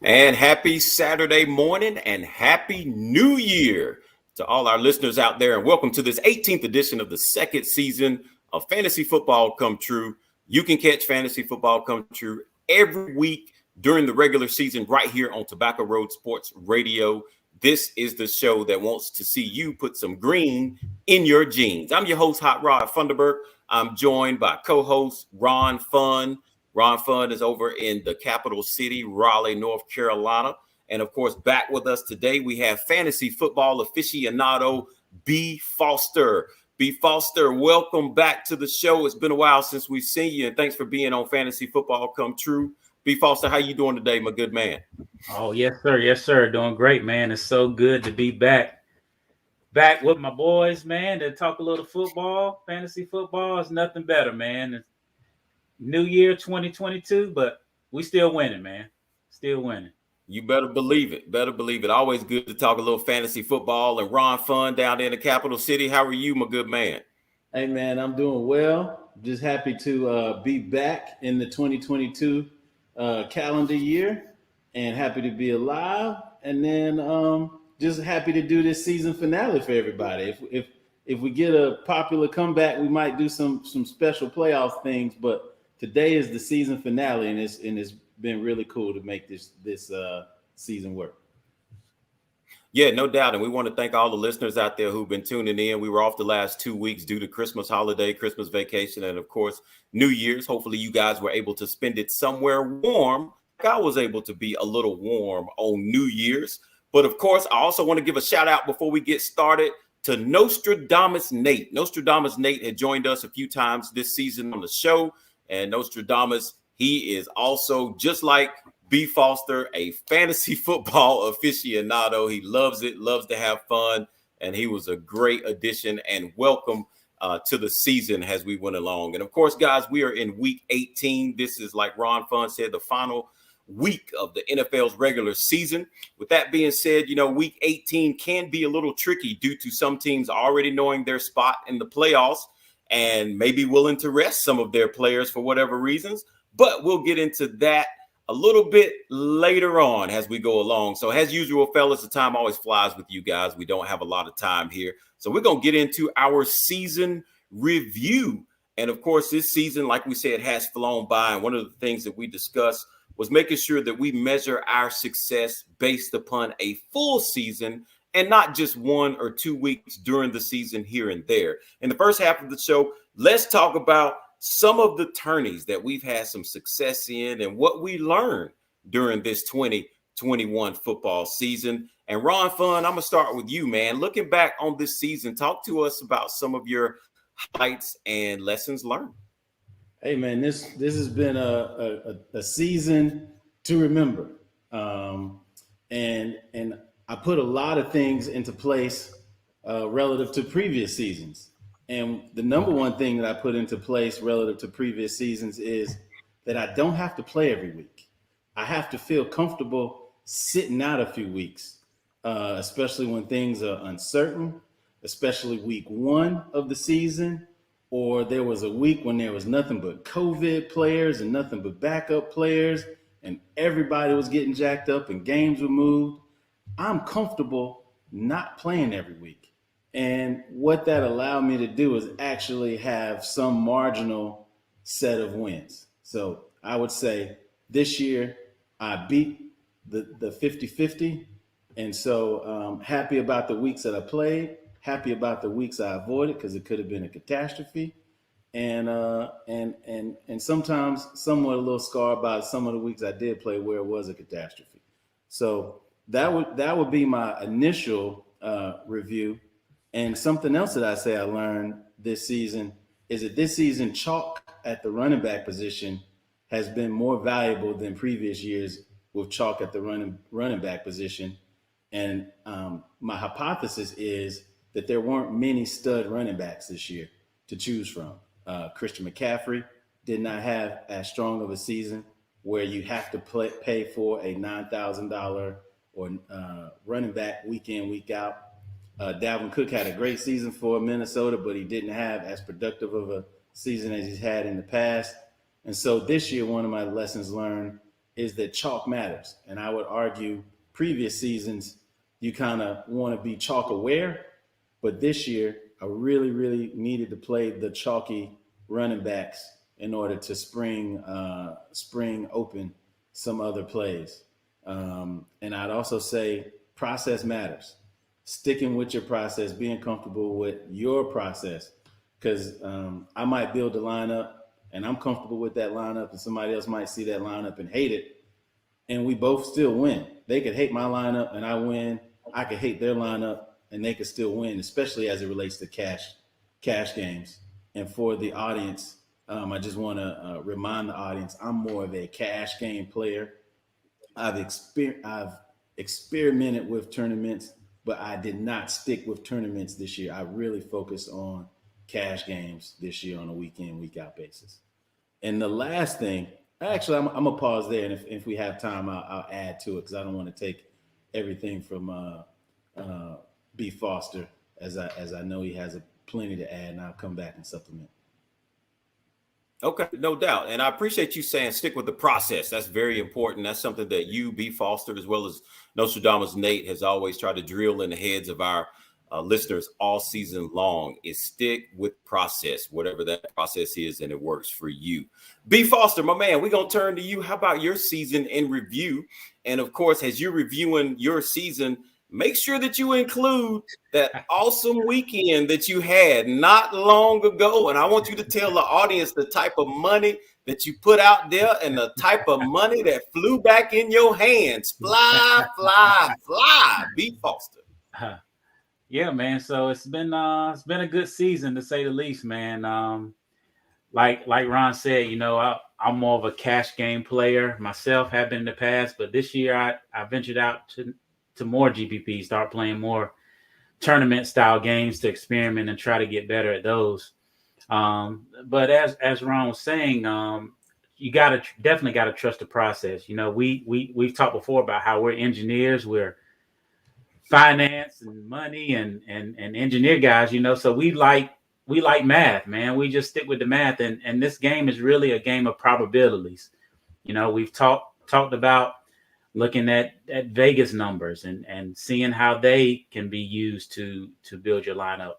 And happy Saturday morning and happy New Year to all our listeners out there. And welcome to this 18th edition of the second season of Fantasy Football Come True. You can catch Fantasy Football Come True every week during the regular season right here on Tobacco Road Sports Radio. This is the show that wants to see you put some green in your jeans. I'm your host, Hot Rod Funderburk. I'm joined by co-host Ron Fun. Ron Fun is over in the capital city, Raleigh, North Carolina. And of course, back with us today, we have fantasy football aficionado B. Foster. B. Foster, welcome back to the show. It's been a while since we've seen you, and thanks for being on Fantasy Football Come True. B. Foster, how you doing today, my good man? Oh, yes, sir. Yes, sir. Doing great, man. It's so good to be back with my boys, man, to talk a little football. Fantasy football is nothing better, man. It's New Year 2022, but we still winning, man. Still winning. You better believe it. Better believe it. Always good to talk a little fantasy football. And Ron Fun down there in the capital city. How are you, my good man? Hey, man, I'm doing well. Just happy to be back in the 2022 calendar year and happy to be alive. And then just happy to do this season finale for everybody. If we get a popular comeback, we might do some special playoff things. But today is the season finale, and it's been really cool to make this season work. Yeah, no doubt. And we want to thank all the listeners out there who've been tuning in. We were off the last 2 weeks due to Christmas holiday, Christmas vacation, and of course, New Year's. Hopefully you guys were able to spend it somewhere warm. I was able to be a little warm on New Year's. But of course, I also want to give a shout out before we get started to Nostradamus Nate. Nostradamus Nate had joined us a few times this season on the show. And Nostradamus, he is also just like B. Foster, a fantasy football aficionado. He loves it, loves to have fun, and he was a great addition and welcome to the season as we went along. And of course, guys, we are in week 18. This is, like Ron Fun said, the final week of the NFL's regular season. With that being said, week 18 can be a little tricky due to some teams already knowing their spot in the playoffs and maybe willing to rest some of their players for whatever reasons. But we'll get into that a little bit later on as we go along. So as usual, fellas, the time always flies with you guys. We don't have a lot of time here. So we're going to get into our season review. And of course, this season, like we said, has flown by. And one of the things that we discussed was making sure that we measure our success based upon a full season and not just 1 or 2 weeks during the season here and there. In the first half of the show, let's talk about some of the tourneys that we've had some success in and what we learned during this 2021 football season. And Ron Fun, I'm going to start with you, man. Looking back on this season, talk to us about some of your highlights and lessons learned. Hey, man, this has been a season to remember. And I put a lot of things into place relative to previous seasons. And the number one thing that I put into place relative to previous seasons is that I don't have to play every week. I have to feel comfortable sitting out a few weeks, especially when things are uncertain, especially week 1 of the season, or there was a week when there was nothing but COVID players and nothing but backup players, and everybody was getting jacked up and games were moved. I'm comfortable not playing every week. And what that allowed me to do is actually have some marginal set of wins. So I would say this year I beat the 50-50. And so happy about the weeks that I played, happy about the weeks I avoided because it could have been a catastrophe. And sometimes somewhat a little scarred by some of the weeks I did play where it was a catastrophe. So that would be my initial review. And something else that I say I learned this season is that this season chalk at the running back position has been more valuable than previous years with chalk at the running back position. And my hypothesis is that there weren't many stud running backs this year to choose from. Christian McCaffrey did not have as strong of a season where you have to pay for a $9,000 or running back week in, week out. Dalvin Cook had a great season for Minnesota, but he didn't have as productive of a season as he's had in the past. And so this year, one of my lessons learned is that chalk matters. And I would argue previous seasons, you kind of want to be chalk aware. But this year, I really, really needed to play the chalky running backs in order to spring open some other plays. And I'd also say process matters. Sticking with your process, being comfortable with your process, because I might build a lineup and I'm comfortable with that lineup, and somebody else might see that lineup and hate it, and we both still win. They could hate my lineup and I win. I could hate their lineup and they could still win, especially as it relates to cash games. And for the audience, I just want to remind the audience, I'm more of a cash game player. I've experimented with tournaments, but I did not stick with tournaments this year. I really focused on cash games this year on a week in, week out basis. And the last thing, actually, I'm gonna pause there, and if we have time, I'll add to it because I don't want to take everything from B Foster, as I know he has plenty to add, and I'll come back and supplement. Okay, no doubt. And I appreciate you saying stick with the process. That's very important. That's something that you, B. Foster, as well as Nostradamus Nate, has always tried to drill in the heads of our listeners all season long, is stick with process, whatever that process is, and it works for you. B. Foster, my man, we're going to turn to you. How about your season in review? And of course, as you're reviewing your season, make sure that you include that awesome weekend that you had not long ago. And I want you to tell the audience the type of money that you put out there and the type of money that flew back in your hands. Fly, fly, fly. B. Foster. Yeah, man. So it's been a good season to say the least, man. Like Ron said, I'm more of a cash game player myself, have been in the past, but this year I ventured out to more GPP, start playing more tournament style games to experiment and try to get better at those. But as Ron was saying, you definitely gotta trust the process. We've talked before about how we're engineers, we're finance and money and engineer guys, so we like math, man. We just stick with the math, and this game is really a game of probabilities. We've talked about looking at Vegas numbers and seeing how they can be used to build your lineup.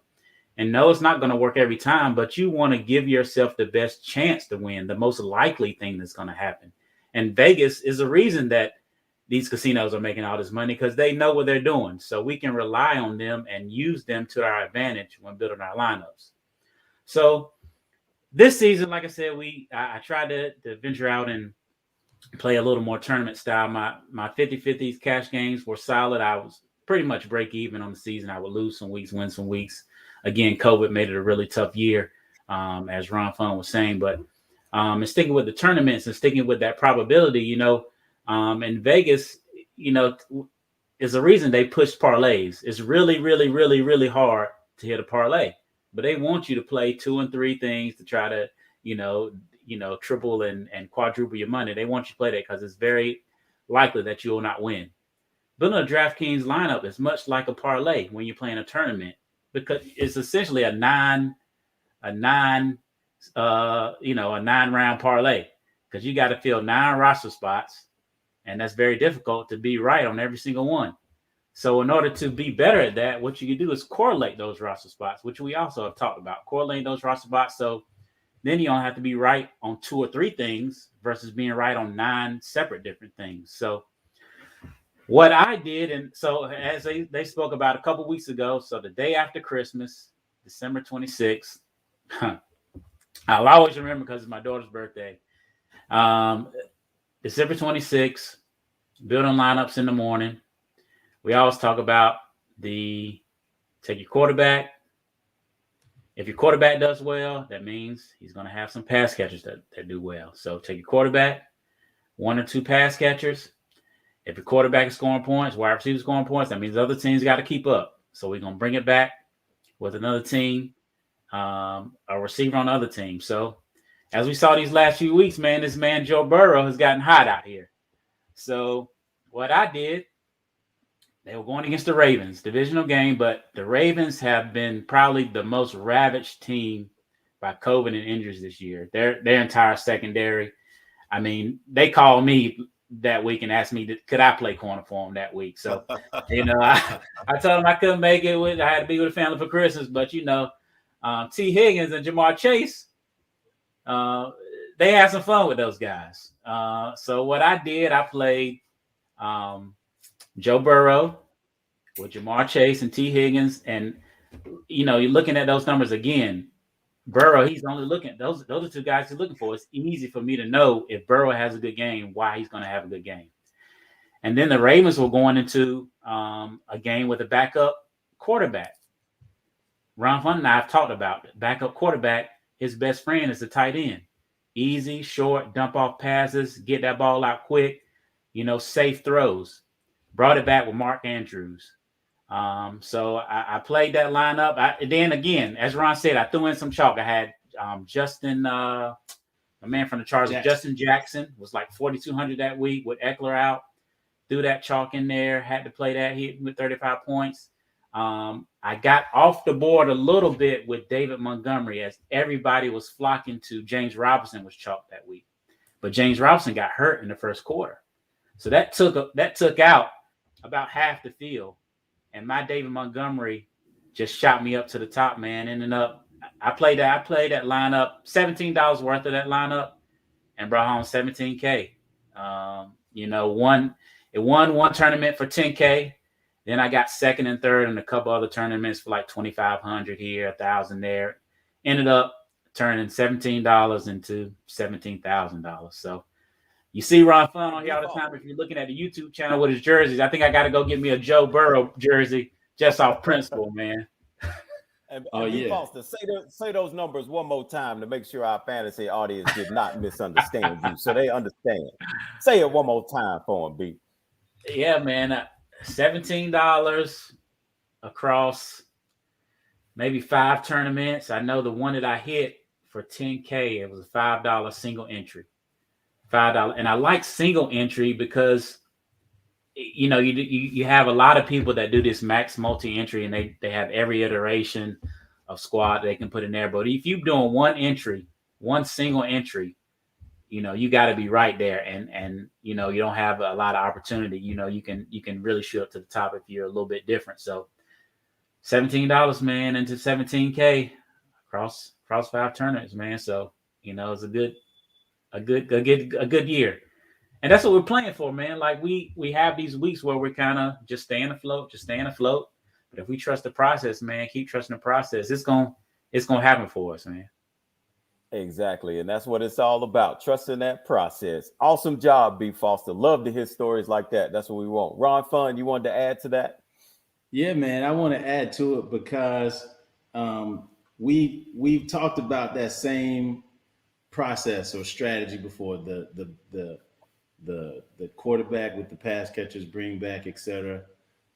And no, it's not going to work every time, but you want to give yourself the best chance to win, the most likely thing that's going to happen. And Vegas is a reason that these casinos are making all this money, because they know what they're doing. So we can rely on them and use them to our advantage when building our lineups. So this season, like I said, I tried to venture out and play a little more tournament style. My 50-50s cash games were solid. I was pretty much break even on the season. I would lose some weeks, win some weeks. Again, COVID made it a really tough year, as Ron Fun was saying. But and sticking with the tournaments and sticking with that probability, in Vegas, is a reason they push parlays. It's really, really, really, really hard to hit a parlay, but they want you to play 2 and 3 things to try to, triple and quadruple your money. They want you to play that because it's very likely that you will not win. Building a DraftKings lineup is much like a parlay when you're playing a tournament, because it's essentially a nine round parlay, because you got to fill 9 roster spots, and that's very difficult to be right on every single one. So in order to be better at that, what you can do is correlate those roster spots, which we also have talked about, correlating those roster spots. So then you don't have to be right on 2 or 3 things versus being right on 9 separate different things. So what I did, and so as they spoke about a couple weeks ago, so the day after Christmas, December 26th, I'll always remember because it's my daughter's birthday. December 26th, building lineups in the morning. We always talk about take your quarterback. If your quarterback does well, that means he's going to have some pass catchers that do well. So take your quarterback, 1 or 2 pass catchers. If your quarterback is scoring points, wide receiver scoring points, that means the other teams got to keep up. So we're going to bring it back with another team, a receiver on the other team. So as we saw these last few weeks, man, this man Joe Burrow has gotten hot out here. So what I did, they were going against the Ravens, divisional game, but the Ravens have been probably the most ravaged team by COVID and injuries this year. Their entire secondary. I mean, they call me that week and asked me, could I play corner for him that week? So, I told him I couldn't make it. I had to be with the family for Christmas. But, T. Higgins and Jamar Chase, they had some fun with those guys. So what I did, I played Joe Burrow with Jamar Chase and T. Higgins. And, you're looking at those numbers again. Burrow, he's only looking, those are two guys he's looking for. It's easy for me to know if Burrow has a good game, why he's going to have a good game. And then the Ravens were going into a game with a backup quarterback. Ron Fun and I have talked about it. Backup quarterback, his best friend is the tight end. Easy, short, dump off passes, get that ball out quick, safe throws. Brought it back with Mark Andrews. So I played that lineup. Then again, as Ron said, I threw in some chalk. I had Justin, a man from the Chargers, Justin Jackson was like 4,200 that week with Eckler out. Threw that chalk in there. Had to play that. He with 35 points. I got off the board a little bit with David Montgomery as everybody was flocking to James Robinson was chalked that week, but James Robinson got hurt in the first quarter, so that took out about half the field. And my David Montgomery just shot me up to the top, man. Ended up, I played that lineup, $17 worth of that lineup, and brought home $17K. It won one tournament for $10K. Then I got second and third in a couple other tournaments for like $2,500 here, $1,000 there. Ended up turning $17 into $17,000. So you see Ron Fun on here all the time. If you're looking at the YouTube channel with his jerseys, I think I got to go get me a Joe Burrow jersey just off principle, man. Foster, say those numbers one more time to make sure our fantasy audience did not misunderstand you, so they understand. Say it one more time for them, B. Yeah, man. $17 across maybe 5 tournaments. I know the one that I hit for $10K, it was a $5 single entry. $5. And I like single entry because you have a lot of people that do this max multi-entry, and they have every iteration of squad they can put in there. But if you're doing one single entry, you got to be right there, and you don't have a lot of opportunity. You can really shoot up to the top if you're a little bit different. So $17, man, into $17K across 5 tournaments, man. So it's a good year. And that's what we're playing for, man. Like we have these weeks where we're kind of just staying afloat. But if we trust the process, man, keep trusting the process, it's gonna happen for us, man. Exactly. And that's what it's all about. Trusting that process. Awesome job, B. Foster. Love to hear stories like that. That's what we want. Ron Fun, you wanted to add to that? Yeah, man. I want to add to it because we've talked about that same process or strategy before, the quarterback with the pass catchers, bring back, etc.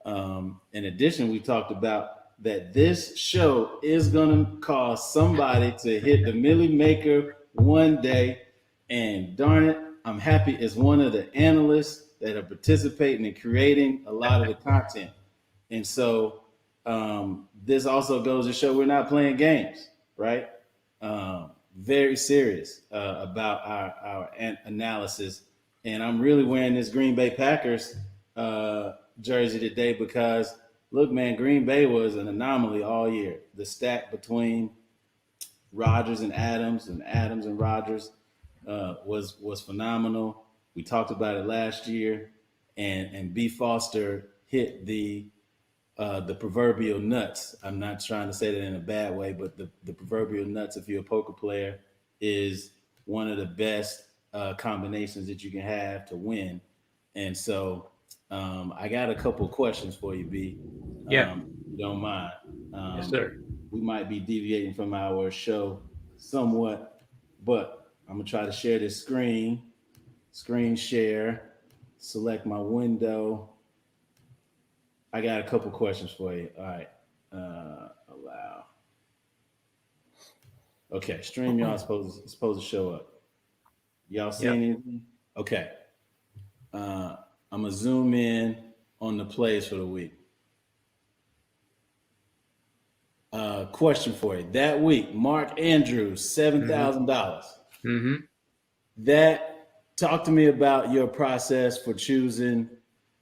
In addition, we talked about that this show is going to cause somebody to hit the Millie Maker one day. And darn it, I'm happy as one of the analysts that are participating in creating a lot of the content. And so this also goes to show we're not playing games, right? Very serious about our analysis. And I'm really wearing this Green Bay Packers jersey today because, look, man, Green Bay was an anomaly all year. The stack between Rodgers and Adams and Rodgers was phenomenal. We talked about it last year, and B. Foster hit the proverbial nuts. I'm not trying to say that in a bad way, but the proverbial nuts, if you're a poker player, is one of the best combinations that you can have to win. And so I got a couple of questions for you, B. Yeah. If you don't mind. Yes, sir. We might be deviating from our show somewhat, but I'm going to try to share this screen share, select my window. I got a couple questions for you. All right. Allow. Okay. StreamYard is supposed to show up. Y'all see anything? Okay. I'm going to zoom in on the plays for the week. Question for you. That week, Mark Andrews, $7,000. Mm-hmm. That talk to me about your process for choosing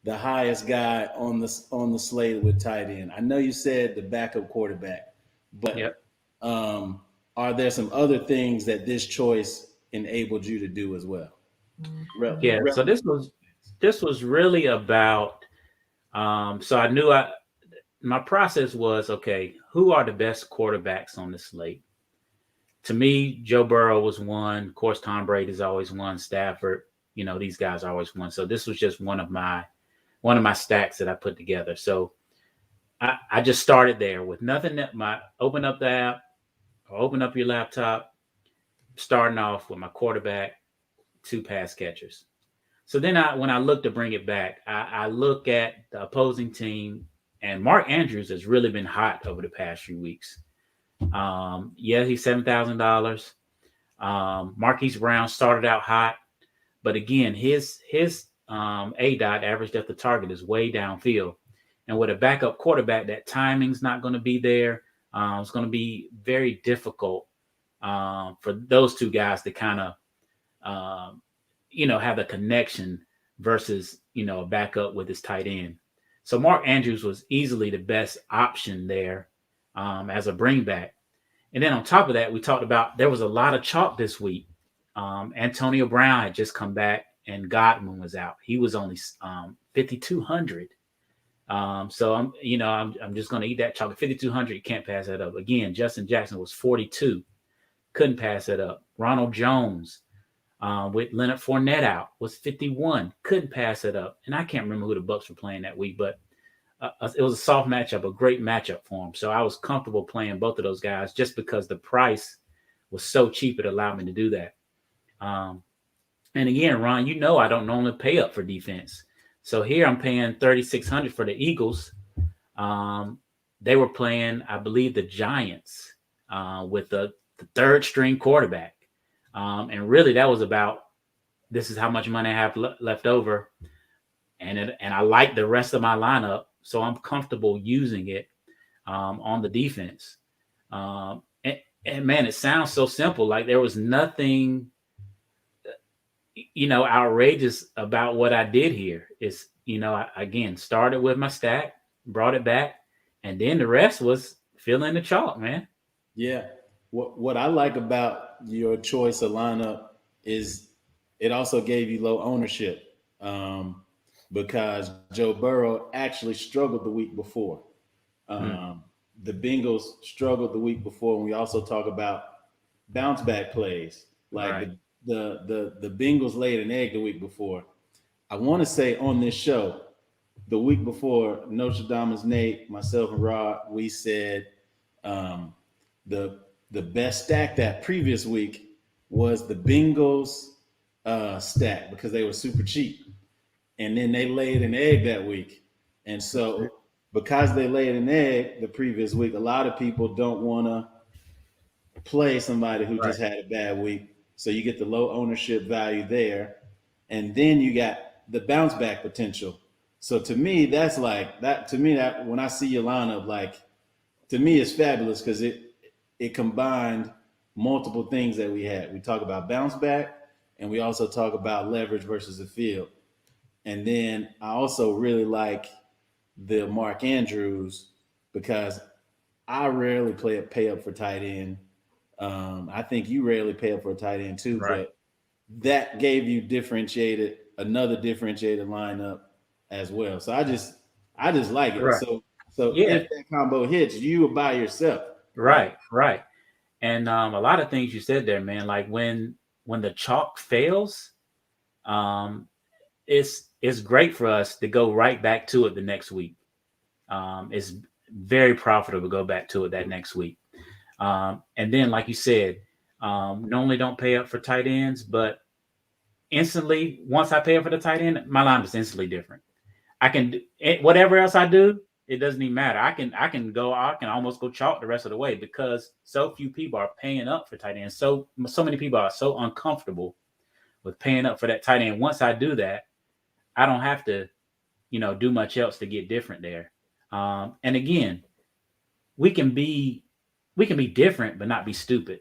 the highest guy on the slate with tight end. I know you said the backup quarterback, but Yep. are there some other things that this choice enabled you to do as well? Yeah. So this was really about. So I knew my process was okay. Who are the best quarterbacks on the slate? To me, Joe Burrow was one. Of course, Tom Brady's always one. Stafford, these guys are always one. So this was just one of my stacks that I put together. So I just started there with nothing. Open up the app or open up your laptop, starting off with my quarterback, two pass catchers. So then when I look to bring it back, I look at the opposing team, and Mark Andrews has really been hot over the past few weeks. Yeah, he's $7,000. Marquise Brown started out hot, but again, his A dot average depth of target is way downfield, and with a backup quarterback, that timing's not going to be there. It's going to be very difficult for those two guys to kind of have a connection versus, a backup with his tight end. So Mark Andrews was easily the best option there as a bringback. And then on top of that, we talked about there was a lot of chalk this week. Antonio Brown had just come back and Godwin was out. He was only 5,200. So I'm just going to eat that chalk. 5,200, you can't pass that up. Again, Justin Jackson was 42. Couldn't pass that up. Ronald Jones, with Leonard Fournette out, was 51. Couldn't pass it up. And I can't remember who the Bucs were playing that week, but it was a soft matchup, a great matchup for him. So I was comfortable playing both of those guys just because the price was so cheap. It allowed me to do that. And again, Ron, I don't normally pay up for defense. So here I'm paying $3,600 for the Eagles. They were playing, I believe, the Giants with the third string quarterback. And really that was about, this is how much money I have left over. And I like the rest of my lineup. So I'm comfortable using it on the defense. And man, it sounds so simple. Like there was nothing, outrageous about what I did here. It's, I, again, started with my stack, brought it back, and then the rest was fill in the chalk, man. Yeah. What I like about your choice of lineup is it also gave you low ownership because Joe Burrow actually struggled the week before. The Bengals struggled the week before, and we also talk about bounce back plays. Like Right. the Bengals laid an egg the week before. I want to say on this show, the week before, Notre Dame's Nate, myself, and Rod, we said the best stack that previous week was the Bengals stack because they were super cheap. And then they laid an egg that week. And so because they laid an egg the previous week, a lot of people don't want to play somebody who just had a bad week. So you get the low ownership value there. And then you got the bounce back potential. So to me, that's like that. To me, that when I see your lineup, like to me, it's fabulous because it combined multiple things that we had. We talk about bounce back, and we also talk about leverage versus the field. And then I also really like the Mark Andrews because I rarely pay up for tight end. I think you rarely pay up for a tight end too, Right. but that gave you another differentiated lineup as well. So I just like it. Right. So Yeah. if that combo hits, you are by yourself. Right. And a lot of things you said there, man, like when the chalk fails, it's great for us to go right back to it the next week. It's very profitable to go back to it that next week. And then, like you said, normally don't pay up for tight ends, but instantly, once I pay up for the tight end, my line is instantly different. I can do whatever else I do. It doesn't even matter. I can almost go chalk the rest of the way because so few people are paying up for tight ends. So many people are so uncomfortable with paying up for that tight end. Once I do that, I don't have to, do much else to get different there. And again, we can be different, but not be stupid.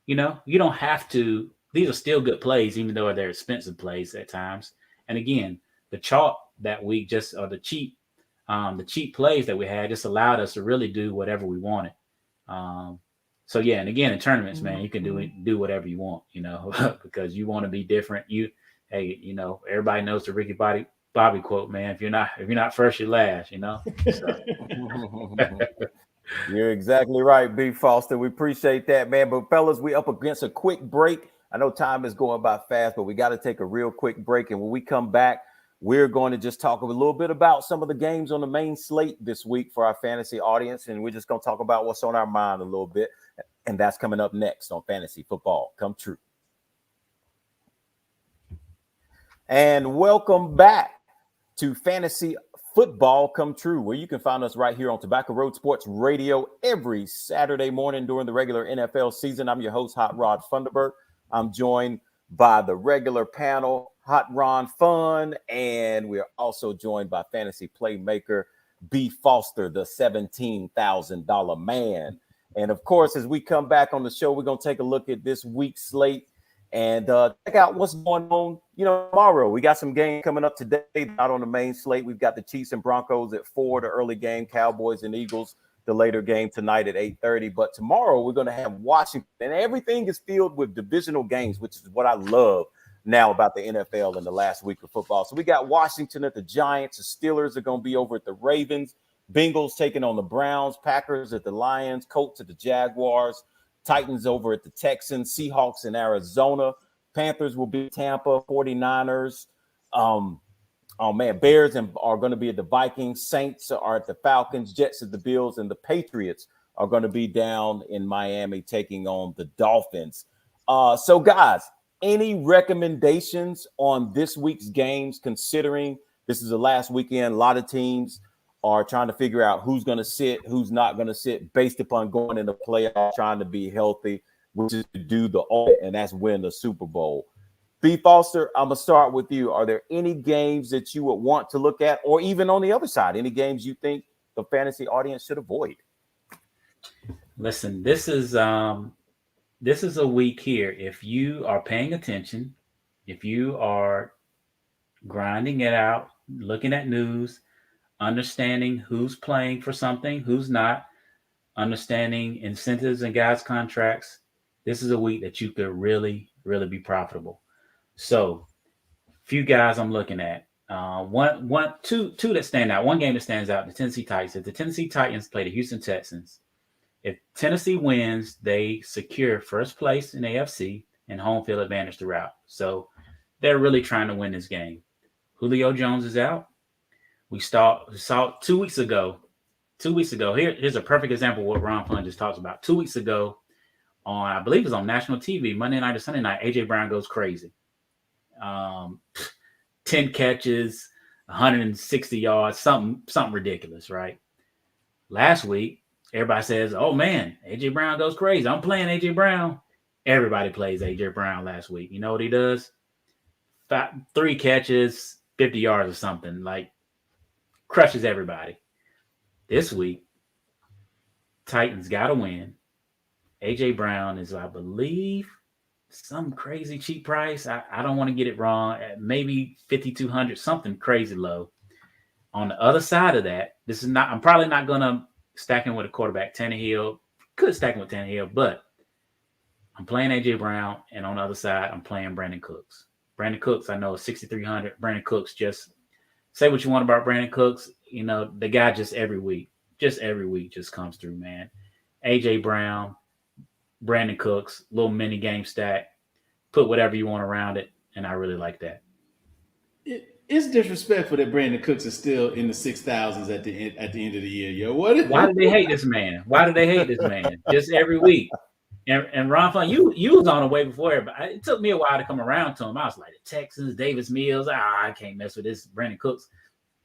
You don't have to these are still good plays, even though they're expensive plays at times. And again, the chalk that we just or the cheap plays that we had just allowed us to really do whatever we wanted. So yeah, and again in tournaments, man, you can do whatever you want, because you want to be different. Everybody knows the Ricky Bobby quote, man. If you're not first, you're last. So. You're exactly right, B. Foster. We appreciate that, man. But fellas, we up against a quick break. I know time is going by fast, but we got to take a real quick break. And when we come back, we're going to just talk a little bit about some of the games on the main slate this week for our fantasy audience. And we're just going to talk about what's on our mind a little bit. And that's coming up next on Fantasy Football Come True. And welcome back to Fantasy Football Come True, where you can find us right here on Tobacco Road Sports Radio every Saturday morning during the regular NFL season. I'm your host, Hot Rod Funderburg. I'm joined by the regular panel, Hot Ron Fun, and we're also joined by fantasy playmaker B. Foster, the $17,000 man. And of course, as we come back on the show, we're going to take a look at this week's slate and check out what's going on, tomorrow. We got some games coming up today, not on the main slate. We've got the Chiefs and Broncos at 4, the early game, Cowboys and Eagles, the later game tonight at 8:30. But tomorrow we're going to have Washington, and everything is filled with divisional games, which is what I love now about the NFL in the last week of football. So we got Washington at the Giants. The Steelers are going to be over at the Ravens. Bengals taking on the Browns. Packers at the Lions. Colts at the Jaguars. Titans over at the Texans. Seahawks in Arizona. Panthers will be Tampa. 49ers. Bears are going to be at the Vikings. Saints are at the Falcons. Jets at the Bills. And the Patriots are going to be down in Miami taking on the Dolphins. So, guys, any recommendations on this week's games, considering this is the last weekend? A lot of teams are trying to figure out who's going to sit, who's not going to sit based upon going in the playoffs, trying to be healthy, which is to do the ultimate, and that's win the Super Bowl. B. Foster, I'm going to start with you. Are there any games that you would want to look at, or even on the other side, any games you think the fantasy audience should avoid? Listen, this is a week here. If you are paying attention, if you are grinding it out, looking at news, understanding who's playing for something, who's not, understanding incentives and guys' contracts, this is a week that you could really, really be profitable. So, few guys I'm looking at. Two that stand out. One game that stands out, the Tennessee Titans. If the Tennessee Titans play the Houston Texans, if Tennessee wins, they secure first place in AFC and home field advantage throughout. So, they're really trying to win this game. Julio Jones is out. We saw 2 weeks ago. Here's a perfect example of what Ron Fun just talks about. 2 weeks ago, I believe it was on national TV, Monday night or Sunday night, AJ Brown goes crazy. 10 catches, 160 yards, something ridiculous, right? Last week, everybody says, "Oh man, AJ Brown goes crazy. I'm playing AJ Brown." Everybody plays AJ Brown last week. You know what he does? 3 catches, 50 yards or something, like crushes everybody. This week, Titans got to win. AJ Brown is, I believe, some crazy cheap price. I don't want to get it wrong. Maybe 5,200, something crazy low. On the other side of that, I'm probably not going to stack him with a quarterback. Tannehill, could stack him with Tannehill, but I'm playing AJ Brown, and on the other side, I'm playing Brandon Cooks. Brandon Cooks, I know, is 6,300. Brandon Cooks, just say what you want about Brandon Cooks. The guy just every week just comes through, man. AJ Brown, Brandon Cooks, little mini game stack. Put whatever you want around it, and I really like that. It's disrespectful that Brandon Cooks is still in the 6,000s at the end of the year, yo. Why do they hate this man? Just every week? And Ron Fun, you was on the way before everybody. It took me a while to come around to him. I was like, the Texans, Davis Mills. I can't mess with this Brandon Cooks.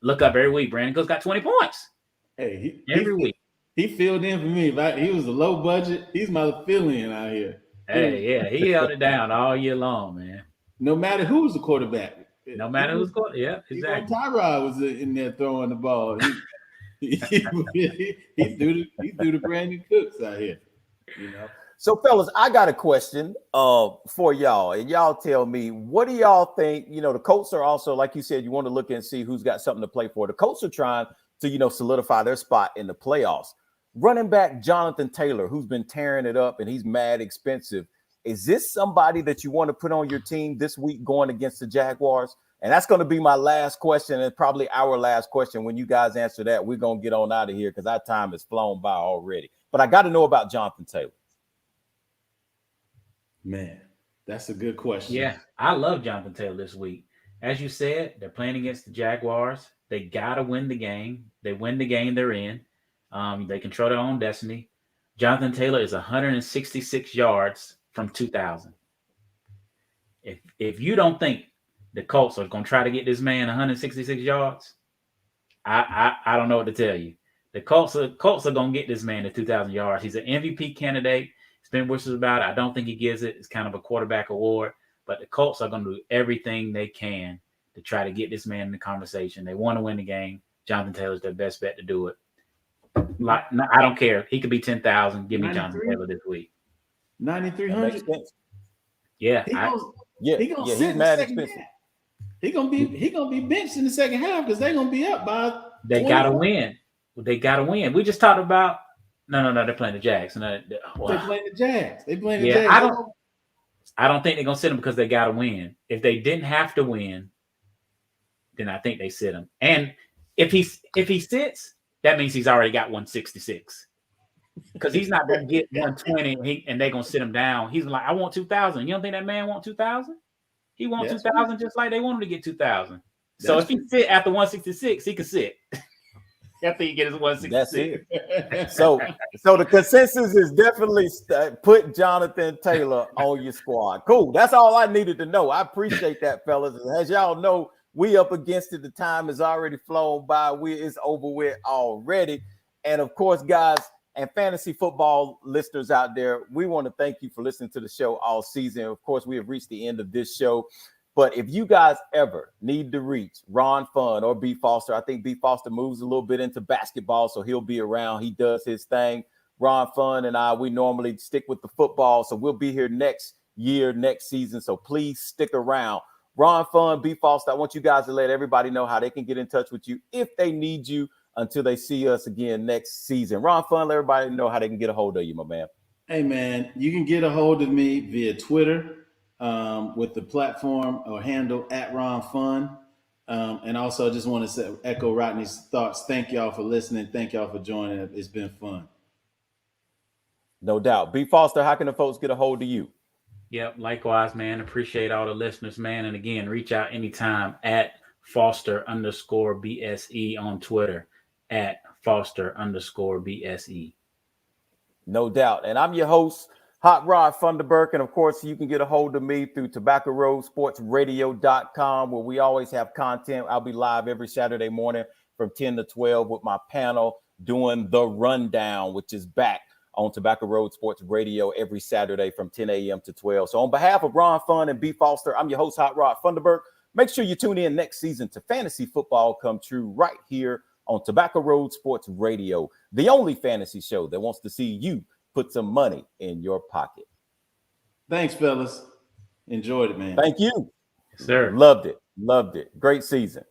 Look up every week. Brandon Cooks got 20 points. Hey, every week. He filled in for me. He was a low budget. He's my fill-in out here. Hey, yeah, he held it down all year long, man. No matter who's the quarterback. No matter who's going, yeah, exactly. Tyrod was in there throwing the ball. He threw the Brandon Cooks out here. So, fellas, I got a question for y'all, and y'all tell me, what do y'all think? You know, the Colts are also, like you said, you want to look and see who's got something to play for. The Colts are trying to, solidify their spot in the playoffs. Running back Jonathan Taylor, who's been tearing it up, and he's mad expensive. Is this somebody that you want to put on your team this week going against the Jaguars? And that's going to be my last question, and probably our last question. When you guys answer that, we're going to get on out of here because our time has flown by already. But I got to know about Jonathan Taylor. Man, that's a good question. Yeah, I love Jonathan Taylor this week. As you said, they're playing against the Jaguars. They got to win the game. They win the game they're in. They control their own destiny. Jonathan Taylor is 166 yards from 2,000. If you don't think the Colts are going to try to get this man 166 yards, I don't know what to tell you. The Colts are going to get this man to 2,000 yards. He's an MVP candidate. It's been wishes about it. I don't think he gives it. It's kind of a quarterback award. But the Colts are going to do everything they can to try to get this man in the conversation. They want to win the game. Jonathan Taylor's their best bet to do it. I don't care. He could be 10,000. Give me Jonathan Taylor this week. 9,300. Yeah. He's mad expensive. He gonna be benched in the second half because they're gonna be up by. They gotta win. They gotta win. We just talked about. No. They're playing the Jags. They're playing the Jags. Jags. I don't think they're gonna sit him because they gotta win. If they didn't have to win, then I think they sit him. And if he sits, that means he's already got 166. Because he's not going to get 120 and they're going to sit him down. He's like, I want 2,000. You don't think that man want 2,000? He wants 2,000 just like they want him to get 2,000. So if he sit after 166, he can sit. After he gets his 166. That's it. So the consensus is definitely put Jonathan Taylor on your squad. Cool. That's all I needed to know. I appreciate that, fellas. As y'all know, we up against it. The time has already flown by. It's over with already. And of course, guys, and fantasy football listeners out there, we want to thank you for listening to the show all season. Of course, we have reached the end of this show. But if you guys ever need to reach Ron Fun or B. Foster, I think B. Foster moves a little bit into basketball, so he'll be around. He does his thing. Ron Fun and I, we normally stick with the football, so we'll be here next year, next season. So please stick around. Ron Fun, B. Foster, I want you guys to let everybody know how they can get in touch with you if they need you until they see us again next season. Ron Fun, let everybody know how they can get a hold of you, my man. Hey, man, you can get a hold of me via Twitter with the platform or handle @RonFun. And also, I just want to echo Rodney's thoughts. Thank y'all for listening. Thank y'all for joining. It's been fun. No doubt. B. Foster, how can the folks get a hold of you? Yep, likewise, man. Appreciate all the listeners, man. And again, reach out anytime at Foster_BSE on Twitter, at Foster_BSE. No doubt. And I'm your host, Hot Rod Funderburk. And of course, you can get a hold of me through TobaccoRoadSportsRadio.com, where we always have content. I'll be live every Saturday morning from 10 to 12 with my panel doing The Rundown, which is back on Tobacco Road Sports Radio every Saturday from 10 a.m. to 12. So on behalf of Ron Fun and B. Foster, I'm your host, Hot Rod Funderburk. Make sure you tune in next season to Fantasy Football Come True right here on Tobacco Road Sports Radio, the only fantasy show that wants to see you put some money in your pocket. Thanks, fellas. Enjoyed it, man. Thank you. Yes, sir. Loved it. Great season.